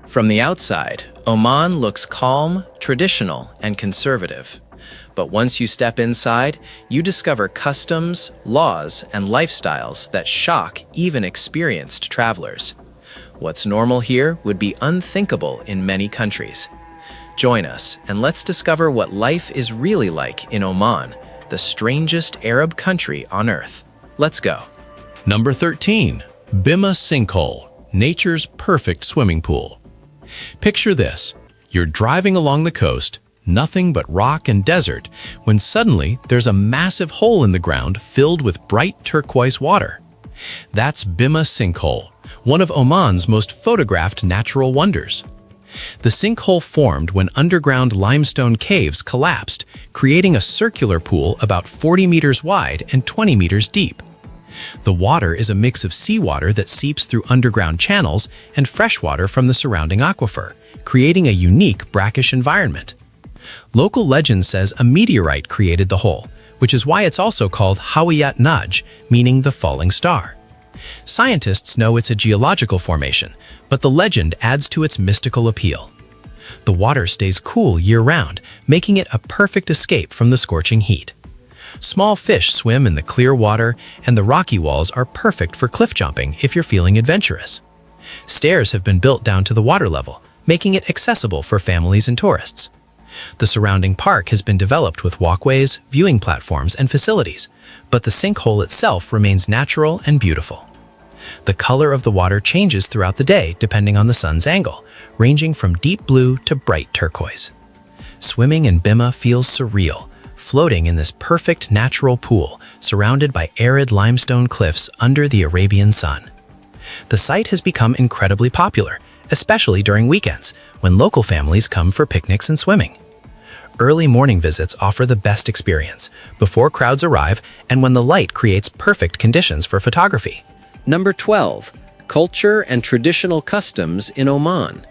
From the outside, Oman looks calm, traditional, and conservative. But once you step inside, you discover customs, laws, and lifestyles that shock even experienced travelers. What's normal here would be unthinkable in many countries. Join us and let's discover what life is really like in Oman, the strangest Arab country on earth. Let's go. Number 13. Bima Sinkhole, nature's perfect swimming pool. Picture this. You're driving along the coast, nothing but rock and desert, when suddenly there's a massive hole in the ground filled with bright turquoise water. That's Bima Sinkhole, one of Oman's most photographed natural wonders. The sinkhole formed when underground limestone caves collapsed, creating a circular pool about 40 meters wide and 20 meters deep. The water is a mix of seawater that seeps through underground channels and freshwater from the surrounding aquifer, creating a unique brackish environment. Local legend says a meteorite created the hole, which is why it's also called Hawiyat Naj, meaning the falling star. Scientists know it's a geological formation, but the legend adds to its mystical appeal. The water stays cool year-round, making it a perfect escape from the scorching heat. Small fish swim in the clear water, and the rocky walls are perfect for cliff jumping if you're feeling adventurous. Stairs have been built down to the water level, making it accessible for families and tourists. The surrounding park has been developed with walkways, viewing platforms, and facilities, but the sinkhole itself remains natural and beautiful. The color of the water changes throughout the day depending on the sun's angle, ranging from deep blue to bright turquoise. Swimming in Bima feels surreal, floating in this perfect natural pool surrounded by arid limestone cliffs under the Arabian sun. The site has become incredibly popular, especially during weekends when local families come for picnics and swimming. Early morning visits offer the best experience before crowds arrive and when the light creates perfect conditions for photography. Number 12. Culture and traditional customs in Oman.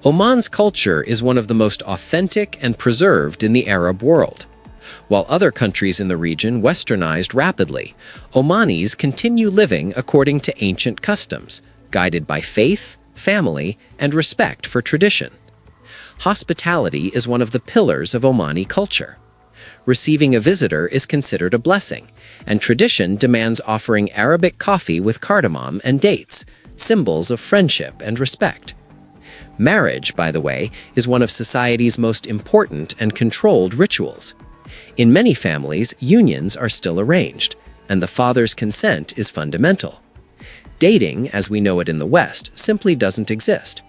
Oman's culture is one of the most authentic and preserved in the Arab world. While other countries in the region westernized rapidly, Omanis continue living according to ancient customs, guided by faith, family, and respect for tradition. Hospitality is one of the pillars of Omani culture. Receiving a visitor is considered a blessing, and tradition demands offering Arabic coffee with cardamom and dates, symbols of friendship and respect. Marriage, by the way, is one of society's most important and controlled rituals. In many families, unions are still arranged, and the father's consent is fundamental. Dating, as we know it in the West, simply doesn't exist.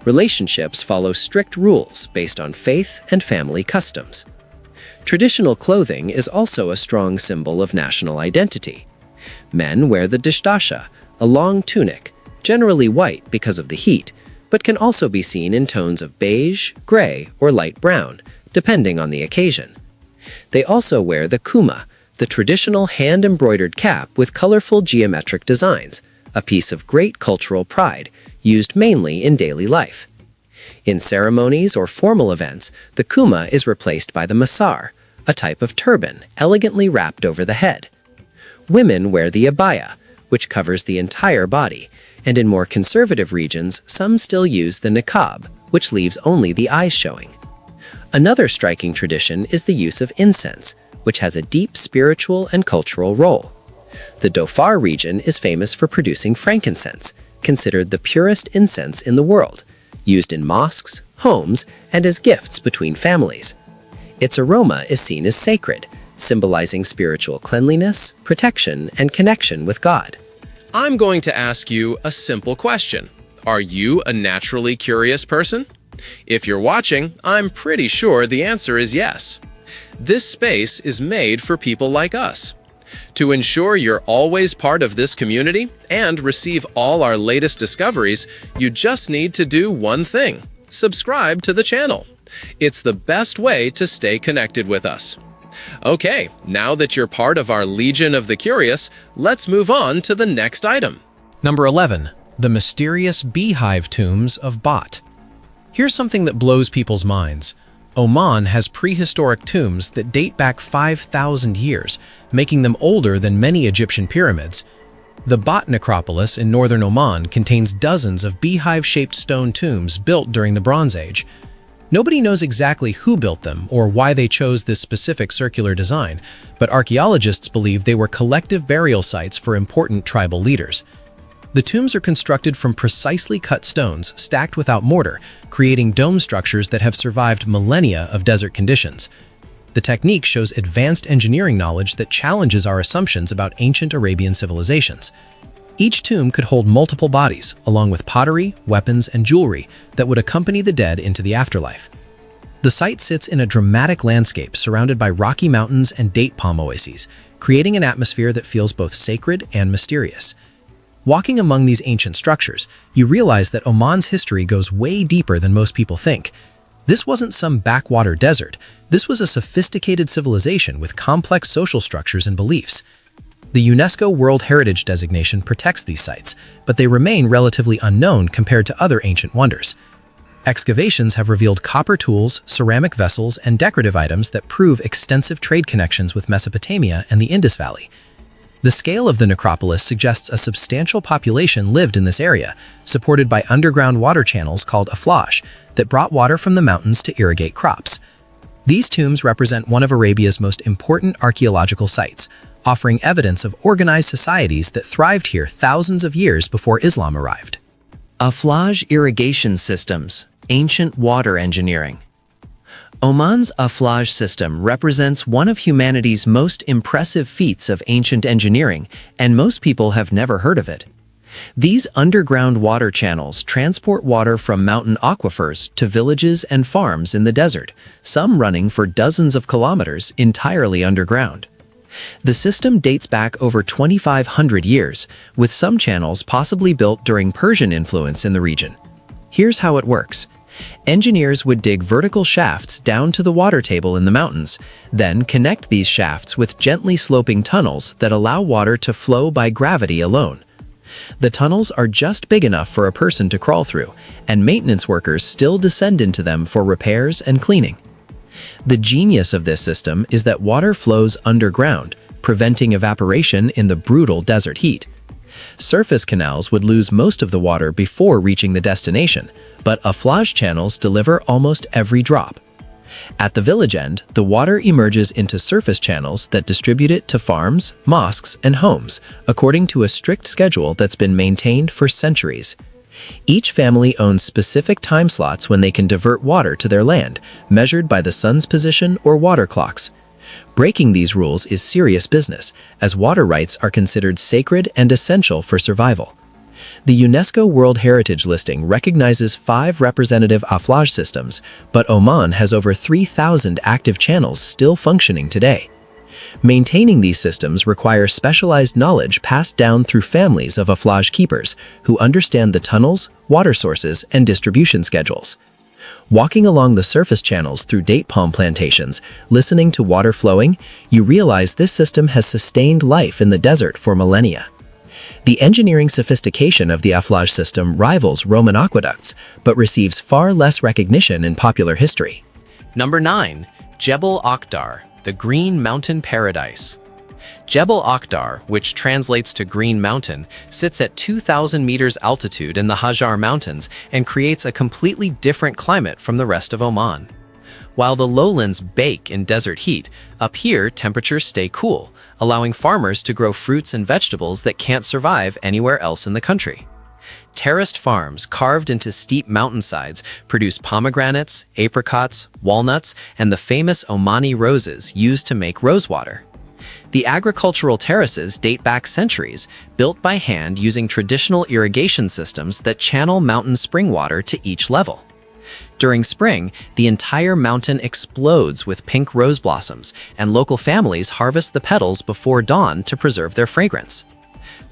Relationships follow strict rules based on faith and family customs. Traditional clothing is also a strong symbol of national identity. Men wear the dishdasha, a long tunic, generally white because of the heat, but can also be seen in tones of beige, gray, or light brown, depending on the occasion. They also wear the kuma, the traditional hand-embroidered cap with colorful geometric designs, a piece of great cultural pride, used mainly in daily life. In ceremonies or formal events, the kuma is replaced by the masar, a type of turban elegantly wrapped over the head. Women wear the abaya, which covers the entire body, and in more conservative regions, some still use the niqab, which leaves only the eyes showing. Another striking tradition is the use of incense, which has a deep spiritual and cultural role. The Dhofar region is famous for producing frankincense, considered the purest incense in the world, used in mosques, homes, and as gifts between families. Its aroma is seen as sacred, symbolizing spiritual cleanliness, protection, and connection with God. I'm going to ask you a simple question. Are you a naturally curious person? If you're watching, I'm pretty sure the answer is yes. This space is made for people like us. To ensure you're always part of this community and receive all our latest discoveries, you just need to do one thing: subscribe to the channel. It's the best way to stay connected with us. Okay, now that you're part of our Legion of the Curious, let's move on to the next item. Number 11. The mysterious beehive tombs of Bat. Here's something that blows people's minds. Oman has prehistoric tombs that date back 5,000 years, making them older than many Egyptian pyramids. The Bat necropolis in northern Oman contains dozens of beehive-shaped stone tombs built during the Bronze Age. Nobody knows exactly who built them or why they chose this specific circular design, but archaeologists believe they were collective burial sites for important tribal leaders. The tombs are constructed from precisely cut stones stacked without mortar, creating dome structures that have survived millennia of desert conditions. The technique shows advanced engineering knowledge that challenges our assumptions about ancient Arabian civilizations. Each tomb could hold multiple bodies, along with pottery, weapons, and jewelry that would accompany the dead into the afterlife. The site sits in a dramatic landscape surrounded by rocky mountains and date palm oases, creating an atmosphere that feels both sacred and mysterious. Walking among these ancient structures, you realize that Oman's history goes way deeper than most people think. This wasn't some backwater desert. This was a sophisticated civilization with complex social structures and beliefs. The UNESCO World Heritage designation protects these sites, but they remain relatively unknown compared to other ancient wonders. Excavations have revealed copper tools, ceramic vessels, and decorative items that prove extensive trade connections with Mesopotamia and the Indus Valley. The scale of the necropolis suggests a substantial population lived in this area, supported by underground water channels called aflage that brought water from the mountains to irrigate crops. These tombs represent one of Arabia's most important archaeological sites, offering evidence of organized societies that thrived here thousands of years before Islam arrived. Aflage irrigation systems, ancient water engineering. Oman's aflage system represents one of humanity's most impressive feats of ancient engineering, and most people have never heard of it. These underground water channels transport water from mountain aquifers to villages and farms in the desert, some running for dozens of kilometers entirely underground. The system dates back over 2,500 years, with some channels possibly built during Persian influence in the region. Here's how it works. Engineers would dig vertical shafts down to the water table in the mountains, then connect these shafts with gently sloping tunnels that allow water to flow by gravity alone. The tunnels are just big enough for a person to crawl through, and maintenance workers still descend into them for repairs and cleaning. The genius of this system is that water flows underground, preventing evaporation in the brutal desert heat. Surface canals would lose most of the water before reaching the destination, but aflage channels deliver almost every drop. At the village end, the water emerges into surface channels that distribute it to farms, mosques, and homes, according to a strict schedule that's been maintained for centuries. Each family owns specific time slots when they can divert water to their land, measured by the sun's position or water clocks. Breaking these rules is serious business, as water rights are considered sacred and essential for survival. The UNESCO World Heritage listing recognizes 5 representative aflage systems, but Oman has over 3,000 active channels still functioning today. Maintaining these systems requires specialized knowledge passed down through families of aflage keepers who understand the tunnels, water sources, and distribution schedules. Walking along the surface channels through date palm plantations, listening to water flowing, you realize this system has sustained life in the desert for millennia. The engineering sophistication of the aflage system rivals Roman aqueducts, but receives far less recognition in popular history. Number 9. Jebel Akhdar, the Green Mountain Paradise. Jebel Akhdar, which translates to Green Mountain, sits at 2,000 meters altitude in the Hajar Mountains and creates a completely different climate from the rest of Oman. While the lowlands bake in desert heat, up here temperatures stay cool, allowing farmers to grow fruits and vegetables that can't survive anywhere else in the country. Terraced farms carved into steep mountainsides produce pomegranates, apricots, walnuts, and the famous Omani roses used to make rosewater. The agricultural terraces date back centuries, built by hand using traditional irrigation systems that channel mountain spring water to each level. During spring, the entire mountain explodes with pink rose blossoms, and local families harvest the petals before dawn to preserve their fragrance.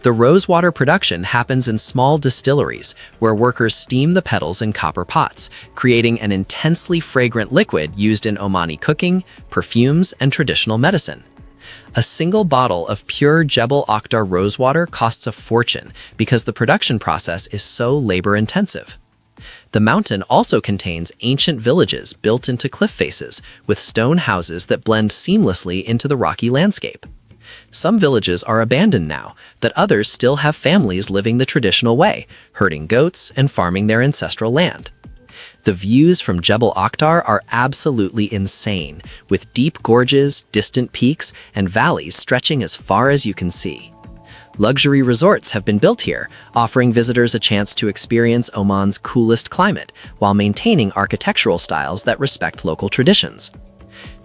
The rosewater production happens in small distilleries, where workers steam the petals in copper pots, creating an intensely fragrant liquid used in Omani cooking, perfumes, and traditional medicine. A single bottle of pure Jebel Akhdar rosewater costs a fortune because the production process is so labor-intensive. The mountain also contains ancient villages built into cliff faces, with stone houses that blend seamlessly into the rocky landscape. Some villages are abandoned now, that others still have families living the traditional way, herding goats and farming their ancestral land. The views from Jebel Akhtar are absolutely insane, with deep gorges, distant peaks, and valleys stretching as far as you can see. Luxury resorts have been built here, offering visitors a chance to experience Oman's coolest climate while maintaining architectural styles that respect local traditions.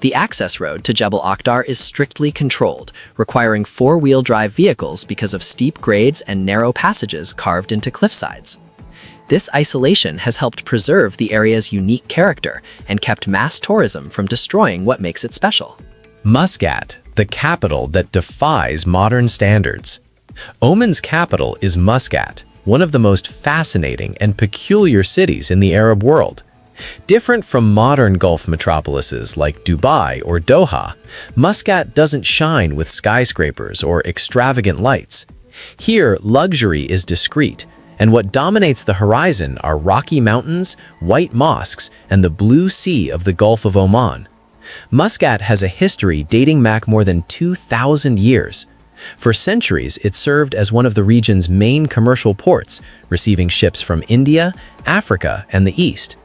The access road to Jebel Akhtar is strictly controlled, requiring four-wheel drive vehicles because of steep grades and narrow passages carved into cliffsides. This isolation has helped preserve the area's unique character and kept mass tourism from destroying what makes it special. Muscat, the capital that defies modern standards. Oman's capital is Muscat, one of the most fascinating and peculiar cities in the Arab world. Different from modern Gulf metropolises like Dubai or Doha, Muscat doesn't shine with skyscrapers or extravagant lights. Here, luxury is discreet, and what dominates the horizon are rocky mountains, white mosques, and the blue sea of the Gulf of Oman. Muscat has a history dating back more than 2,000 years. For centuries, it served as one of the region's main commercial ports, receiving ships from India, Africa, and the East.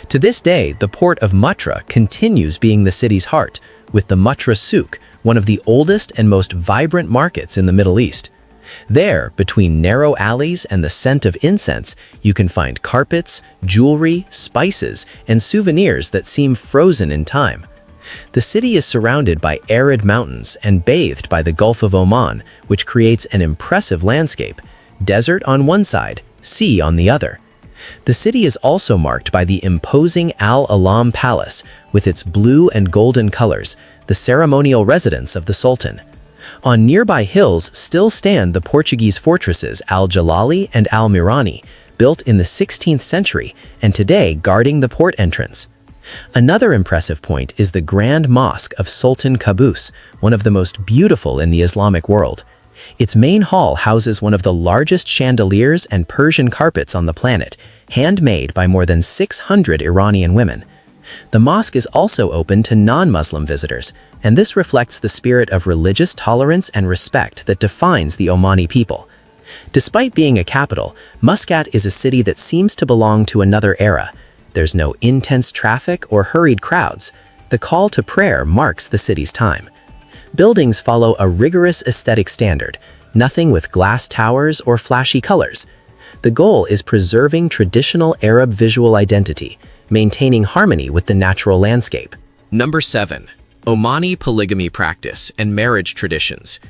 To this day, the port of Muttra continues being the city's heart, with the Muttra Souk, one of the oldest and most vibrant markets in the Middle East. There, between narrow alleys and the scent of incense, you can find carpets, jewelry, spices, and souvenirs that seem frozen in time. The city is surrounded by arid mountains and bathed by the Gulf of Oman, which creates an impressive landscape: desert on one side, sea on the other. The city is also marked by the imposing Al Alam Palace, with its blue and golden colors, the ceremonial residence of the Sultan. On nearby hills still stand the Portuguese fortresses Al Jalali and Al Mirani, built in the 16th century and today guarding the port entrance. Another impressive point is the Grand Mosque of Sultan Qaboos, one of the most beautiful in the Islamic world. Its main hall houses one of the largest chandeliers and Persian carpets on the planet, handmade by more than 600 Iranian women. The mosque is also open to non-Muslim visitors, and this reflects the spirit of religious tolerance and respect that defines the Omani people. Despite being a capital, Muscat is a city that seems to belong to another era. There's no intense traffic or hurried crowds. The call to prayer marks the city's time. Buildings follow a rigorous aesthetic standard, nothing with glass towers or flashy colors. The goal is preserving traditional Arab visual identity, maintaining harmony with the natural landscape. Number 7. Omani polygamy practice and marriage traditions.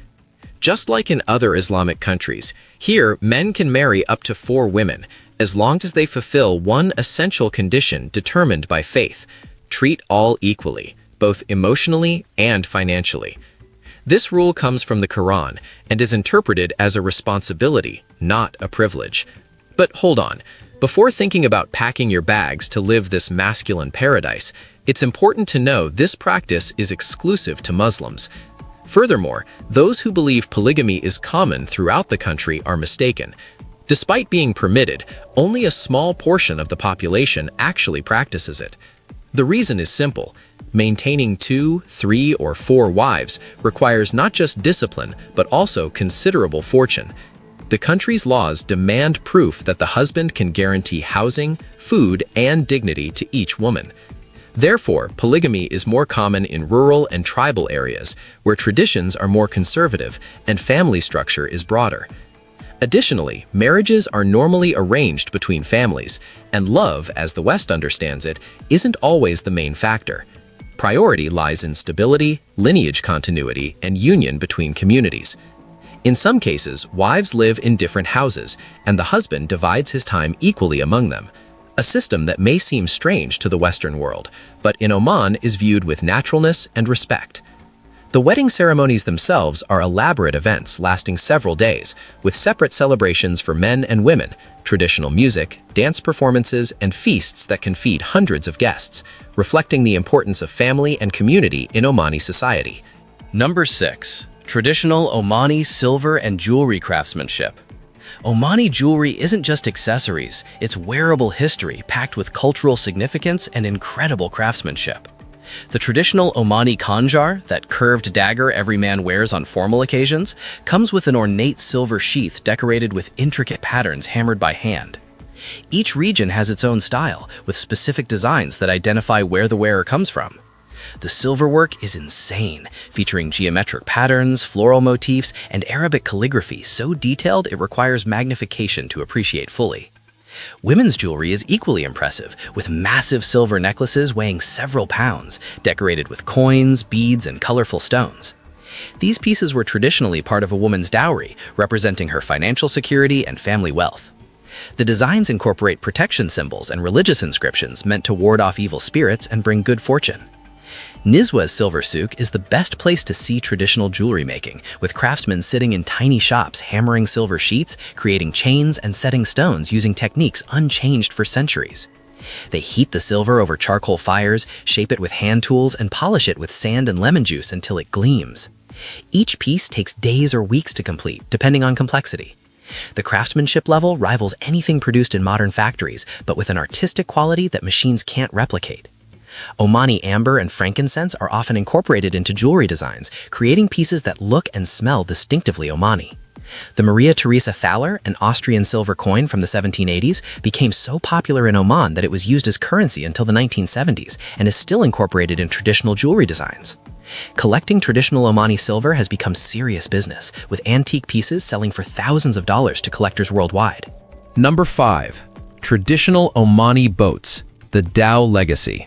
Just like in other Islamic countries, here men can marry up to 4 women, as long as they fulfill one essential condition determined by faith: treat all equally, both emotionally and financially. This rule comes from the Quran and is interpreted as a responsibility, not a privilege. But hold on, before thinking about packing your bags to live this masculine paradise, it's important to know this practice is exclusive to Muslims. Furthermore, those who believe polygamy is common throughout the country are mistaken. Despite being permitted, only a small portion of the population actually practices it. The reason is simple. Maintaining 2, 3, or 4 wives requires not just discipline, but also considerable fortune. The country's laws demand proof that the husband can guarantee housing, food, and dignity to each woman. Therefore, polygamy is more common in rural and tribal areas, where traditions are more conservative and family structure is broader. Additionally, marriages are normally arranged between families, and love, as the West understands it, isn't always the main factor. Priority lies in stability, lineage continuity, and union between communities. In some cases, wives live in different houses, and the husband divides his time equally among them, a system that may seem strange to the Western world, but in Oman is viewed with naturalness and respect. The wedding ceremonies themselves are elaborate events lasting several days, with separate celebrations for men and women, traditional music, dance performances, and feasts that can feed hundreds of guests, reflecting the importance of family and community in Omani society. Number 6. Traditional Omani silver and jewelry craftsmanship. Omani jewelry isn't just accessories, it's wearable history packed with cultural significance and incredible craftsmanship. The traditional Omani khanjar, that curved dagger every man wears on formal occasions, comes with an ornate silver sheath decorated with intricate patterns hammered by hand. Each region has its own style, with specific designs that identify where the wearer comes from. The silverwork is insane, featuring geometric patterns, floral motifs, and Arabic calligraphy so detailed it requires magnification to appreciate fully. Women's jewelry is equally impressive, with massive silver necklaces weighing several pounds, decorated with coins, beads, and colorful stones. These pieces were traditionally part of a woman's dowry, representing her financial security and family wealth. The designs incorporate protection symbols and religious inscriptions meant to ward off evil spirits and bring good fortune. Nizwa's silver souk is the best place to see traditional jewelry making, with craftsmen sitting in tiny shops hammering silver sheets, creating chains, and setting stones using techniques unchanged for centuries. They heat the silver over charcoal fires, shape it with hand tools, and polish it with sand and lemon juice until it gleams. Each piece takes days or weeks to complete, depending on complexity. The craftsmanship level rivals anything produced in modern factories, but with an artistic quality that machines can't replicate. Omani amber and frankincense are often incorporated into jewelry designs, creating pieces that look and smell distinctively Omani. The Maria Theresa thaler, an Austrian silver coin from the 1780s, became so popular in Oman that it was used as currency until the 1970s and is still incorporated in traditional jewelry designs. Collecting traditional Omani silver has become serious business, with antique pieces selling for thousands of dollars to collectors worldwide. Number 5. Traditional Omani boats, the Dhow legacy.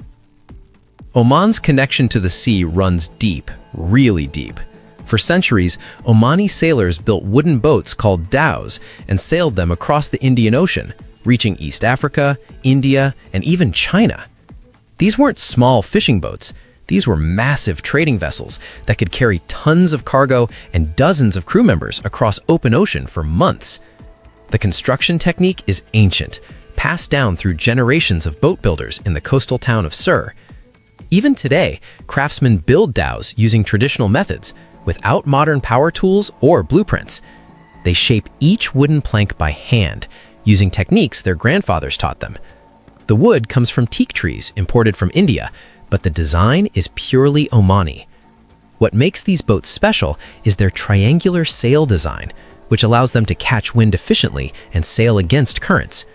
Oman's connection to the sea runs deep, really deep. For centuries, Omani sailors built wooden boats called dhows and sailed them across the Indian Ocean, reaching East Africa, India, and even China. These weren't small fishing boats. These were massive trading vessels that could carry tons of cargo and dozens of crew members across open ocean for months. The construction technique is ancient, passed down through generations of boat builders in the coastal town of Sur. Even today, craftsmen build dhows using traditional methods, without modern power tools or blueprints. They shape each wooden plank by hand, using techniques their grandfathers taught them. The wood comes from teak trees imported from India, but the design is purely Omani. What makes these boats special is their triangular sail design, which allows them to catch wind efficiently and sail against currents.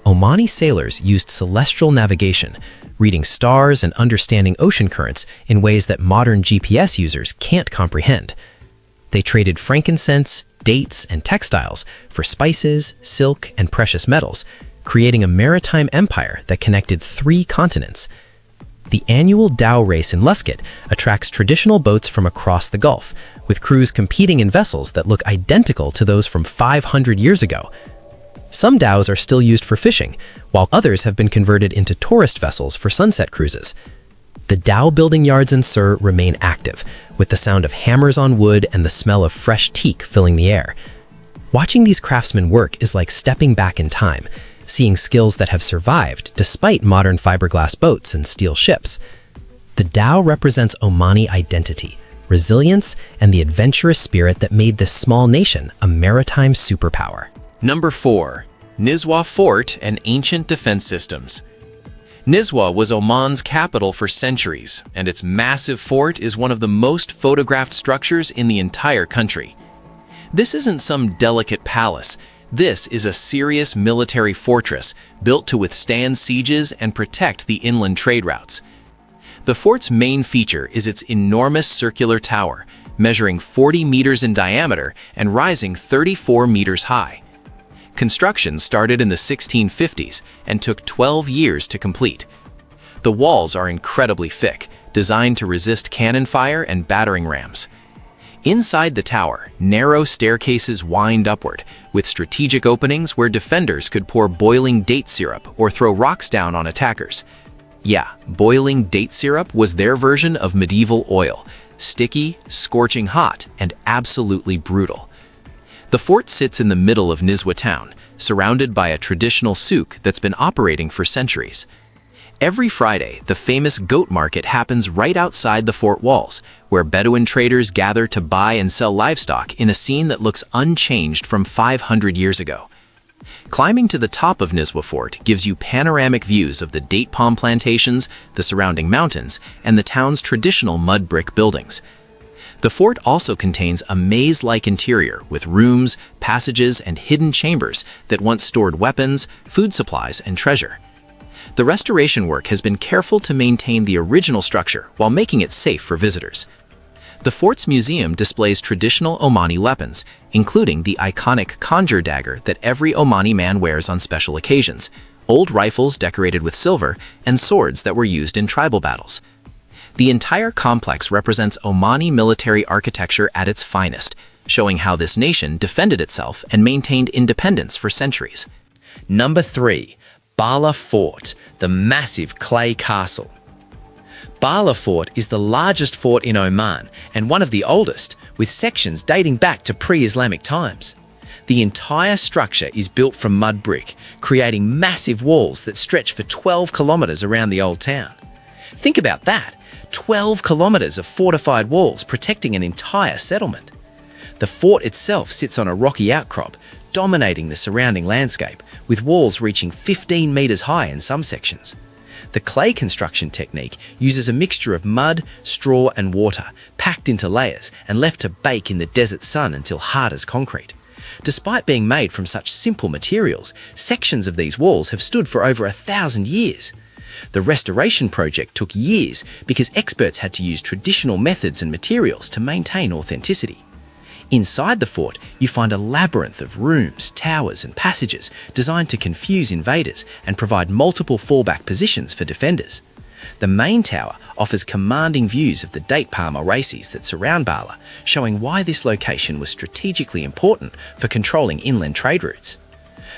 Omani sailors used celestial navigation, reading stars and understanding ocean currents in ways that modern GPS users can't comprehend. They traded frankincense, dates, and textiles for spices, silk, and precious metals, creating a maritime empire that connected 3 continents. The annual Dhow race in Muscat attracts traditional boats from across the Gulf, with crews competing in vessels that look identical to those from 500 years ago. Some dhows are still used for fishing, while others have been converted into tourist vessels for sunset cruises. The dhow building yards in Sur remain active, with the sound of hammers on wood and the smell of fresh teak filling the air. Watching these craftsmen work is like stepping back in time, seeing skills that have survived despite modern fiberglass boats and steel ships. The dhow represents Omani identity, resilience, and the adventurous spirit that made this small nation a maritime superpower. Number 4. Nizwa Fort and Ancient Defense Systems. Nizwa was Oman's capital for centuries, and its massive fort is one of the most photographed structures in the entire country. This isn't some delicate palace. This is a serious military fortress built to withstand sieges and protect the inland trade routes. The fort's main feature is its enormous circular tower, measuring 40 meters in diameter and rising 34 meters high. Construction started in the 1650s and took 12 years to complete. The walls are incredibly thick, designed to resist cannon fire and battering rams. Inside the tower, narrow staircases wind upward, with strategic openings where defenders could pour boiling date syrup or throw rocks down on attackers. Yeah, boiling date syrup was their version of medieval oil, sticky, scorching hot, and absolutely brutal. The fort sits in the middle of Nizwa town, surrounded by a traditional souk that's been operating for centuries. Every Friday, the famous goat market happens right outside the fort walls, where Bedouin traders gather to buy and sell livestock in a scene that looks unchanged from 500 years ago. Climbing to the top of Nizwa Fort gives you panoramic views of the date palm plantations, the surrounding mountains, and the town's traditional mud brick buildings. The fort also contains a maze-like interior with rooms, passages, and hidden chambers that once stored weapons, food supplies, and treasure. The restoration work has been careful to maintain the original structure while making it safe for visitors. The fort's museum displays traditional Omani weapons, including the iconic conjure dagger that every Omani man wears on special occasions, old rifles decorated with silver, and swords that were used in tribal battles. The entire complex represents Omani military architecture at its finest, showing how this nation defended itself and maintained independence for centuries. Number 3. Bala Fort, the massive clay castle. Bala Fort is the largest fort in Oman and one of the oldest, with sections dating back to pre-Islamic times. The entire structure is built from mud brick, creating massive walls that stretch for 12 kilometers around the old town. Think about that, 12 kilometers of fortified walls protecting an entire settlement. The fort itself sits on a rocky outcrop, dominating the surrounding landscape, with walls reaching 15 meters high in some sections. The clay construction technique uses a mixture of mud, straw, and water, packed into layers and left to bake in the desert sun until hard as concrete. Despite being made from such simple materials, sections of these walls have stood for over 1,000 years. The restoration project took years because experts had to use traditional methods and materials to maintain authenticity. Inside the fort, you find a labyrinth of rooms, towers, and passages designed to confuse invaders and provide multiple fallback positions for defenders. The main tower offers commanding views of the date palm oases that surround Bala, showing why this location was strategically important for controlling inland trade routes.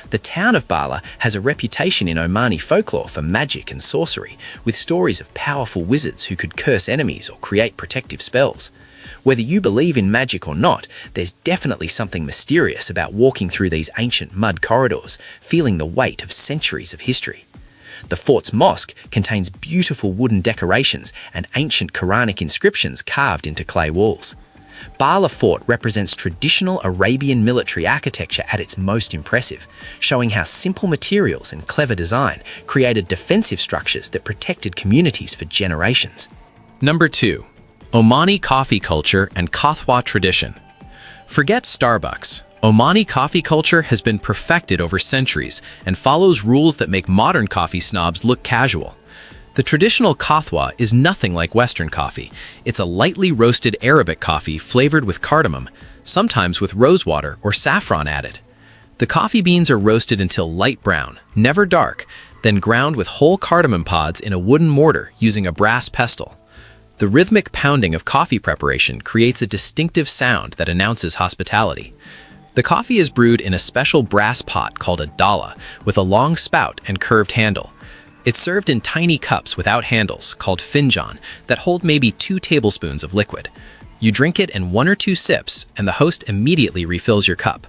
The town of Bala has a reputation in Omani folklore for magic and sorcery, with stories of powerful wizards who could curse enemies or create protective spells. Whether you believe in magic or not, there's definitely something mysterious about walking through these ancient mud corridors, feeling the weight of centuries of history. The fort's mosque contains beautiful wooden decorations and ancient Quranic inscriptions carved into clay walls. Bala Fort represents traditional Arabian military architecture at its most impressive, showing how simple materials and clever design created defensive structures that protected communities for generations. Number 2. Omani coffee culture and Kathwa tradition. Forget Starbucks. Omani coffee culture has been perfected over centuries and follows rules that make modern coffee snobs look casual. The traditional Kathwa is nothing like Western coffee. It's a lightly roasted Arabic coffee flavored with cardamom, sometimes with rosewater or saffron added. The coffee beans are roasted until light brown, never dark, then ground with whole cardamom pods in a wooden mortar using a brass pestle. The rhythmic pounding of coffee preparation creates a distinctive sound that announces hospitality. The coffee is brewed in a special brass pot called a dala, with a long spout and curved handle. It's served in tiny cups without handles, called finjan, that hold maybe 2 tablespoons of liquid. You drink it in 1 or 2 sips, and the host immediately refills your cup.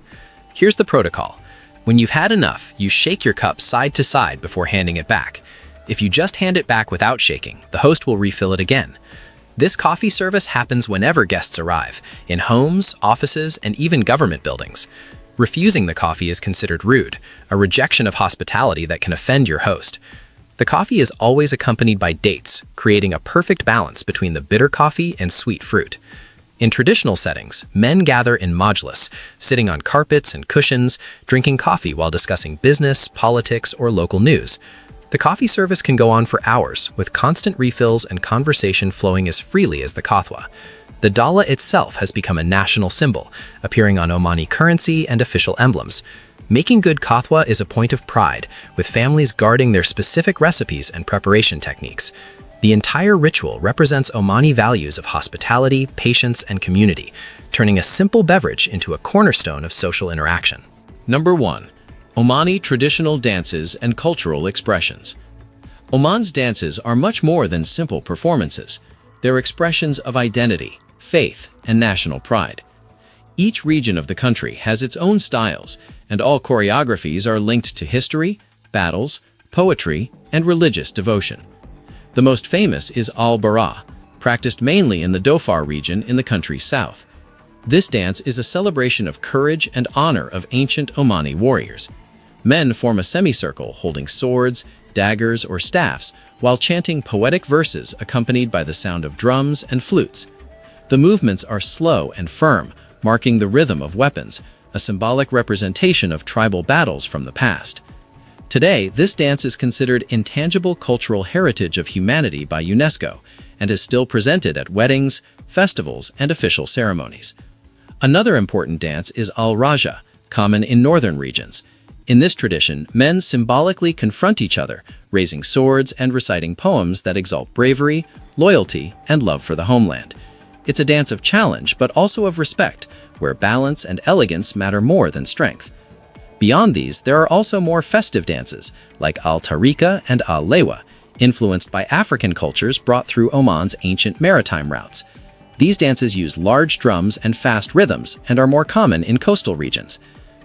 Here's the protocol. When you've had enough, you shake your cup side to side before handing it back. If you just hand it back without shaking, the host will refill it again. This coffee service happens whenever guests arrive, in homes, offices, and even government buildings. Refusing the coffee is considered rude, a rejection of hospitality that can offend your host. The coffee is always accompanied by dates, creating a perfect balance between the bitter coffee and sweet fruit. In traditional settings, men gather in majlis, sitting on carpets and cushions, drinking coffee while discussing business, politics, or local news. The coffee service can go on for hours, with constant refills and conversation flowing as freely as the kathwa. The dala itself has become a national symbol, appearing on Omani currency and official emblems. Making good kathwa is a point of pride, with families guarding their specific recipes and preparation techniques. The entire ritual represents Omani values of hospitality, patience, and community, turning a simple beverage into a cornerstone of social interaction. Number 1. Omani traditional dances and cultural expressions. Oman's dances are much more than simple performances. They're expressions of identity, faith, and national pride. Each region of the country has its own styles, and all choreographies are linked to history, battles, poetry, and religious devotion. The most famous is Al-Bara, practiced mainly in the Dhofar region in the country's south. This dance is a celebration of courage and honor of ancient Omani warriors. Men form a semicircle holding swords, daggers, or staffs while chanting poetic verses accompanied by the sound of drums and flutes. The movements are slow and firm, marking the rhythm of weapons, a symbolic representation of tribal battles from the past. Today, this dance is considered intangible cultural heritage of humanity by UNESCO and is still presented at weddings, festivals, and official ceremonies. Another important dance is al-Raja, common in northern regions. In this tradition, men symbolically confront each other, raising swords and reciting poems that exalt bravery, loyalty, and love for the homeland. It's a dance of challenge, but also of respect, where balance and elegance matter more than strength. Beyond these, there are also more festive dances, like al-Tariqa and al-Lewa, influenced by African cultures brought through Oman's ancient maritime routes. These dances use large drums and fast rhythms and are more common in coastal regions.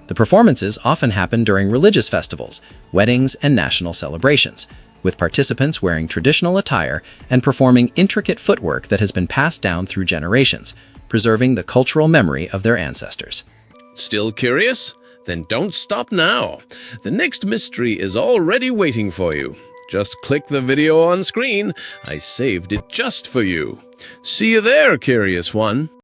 The performances often happen during religious festivals, weddings, and national celebrations, with participants wearing traditional attire and performing intricate footwork that has been passed down through generations, preserving the cultural memory of their ancestors. Still curious? Then don't stop now. The next mystery is already waiting for you. Just click the video on screen. I saved it just for you. See you there, curious one.